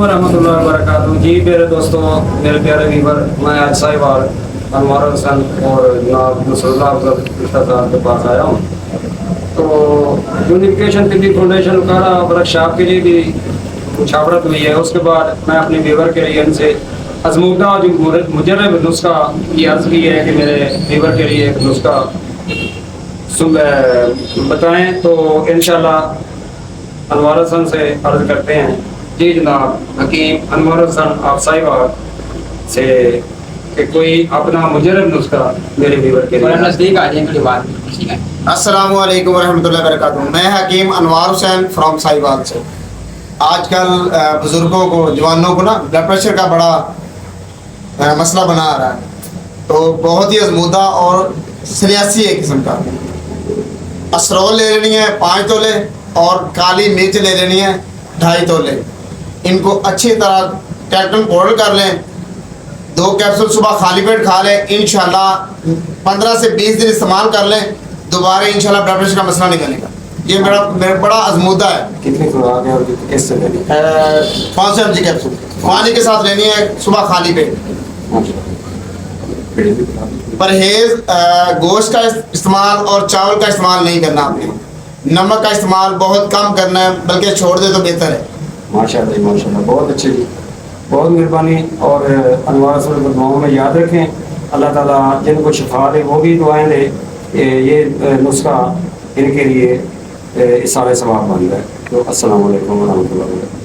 रहमतुल्लाहि व बरकातहू। जी मेरे दोस्तों, मेरे प्यारे व्यूवर, मैं आज साहिवाल अनवार हुसैन और जनाब नसरुल्लाह अफजल साहब के पास आया हूँ। तो यूनिफिकेशन तिब्बी फाउंडेशन का वर्कशॉप के लिए भी मुशावरत हुई है। उसके बाद मैं अपने व्यूवर के लिए इनसे आजमूदा जो मुजर्रब नुस्खा की अर्ज़ की है कि मेरे व्यूवर के लिए एक नुस्खा बताएं। तो इंशाल्लाह अनवार हुसैन से अर्ज़ करते हैं। जी जनाब हकीम अनवार हुसैन आप साहिबाल से कि कोई अपना मुजर्रब नुस्खा मेरे व्यूवर के लिए नज़दीक आ जाएंगे बात। अस्सलाम वालेकुम रहमतुल्लाहि व बरकातहू। मैं हकीम अनवार हुसैन फ्रॉम साहिबाल से। आजकल बुज़ुर्गों को, जवानों को ना ब्लड प्रेशर का बड़ा मसला बना आ रहा है। तो बहुत ही आजमूदा और सरियासी एक किस्म का असरोल ले लेनी है 5 तोले और काली मिर्च ले लेनी है 2.5 तोले। इनको अच्छी तरह टैक्टन पाउडर कर लें। 2 कैप्सूल सुबह खाली पेट खा लें। इंशाल्लाह 15 से 20 दिन इस्तेमाल कर लें, दोबारा इंशाल्लाह ब्लड प्रेशर का मसला निकलेगा। ये मेरा बड़ा आजमूदा है। कितनी खुराक है और किससे लेनी है? 500 mg कैप्सूल पानी के साथ लेनी है सुबह खाली पेट। परहेज गोश्त का इस्तेमाल और चावल का इस्तेमाल नहीं करना आपने। नमक का इस्तेमाल बहुत कम करना है, बल्कि छोड़ दे तो बेहतर है। माशाल्लाह माशाल्लाह, बहुत अच्छी जी, बहुत मेहरबानी। और अनवार हुसैन को दुआओं में याद रखें। अल्लाह ताला जिनको शिफा दे वो भी दुआएं दे। ये नुस्खा इनके लिए इसारे सवाब बन गए। तो अस्सलाम वालेकुम व रहमतुल्लाहि व बरकातहू।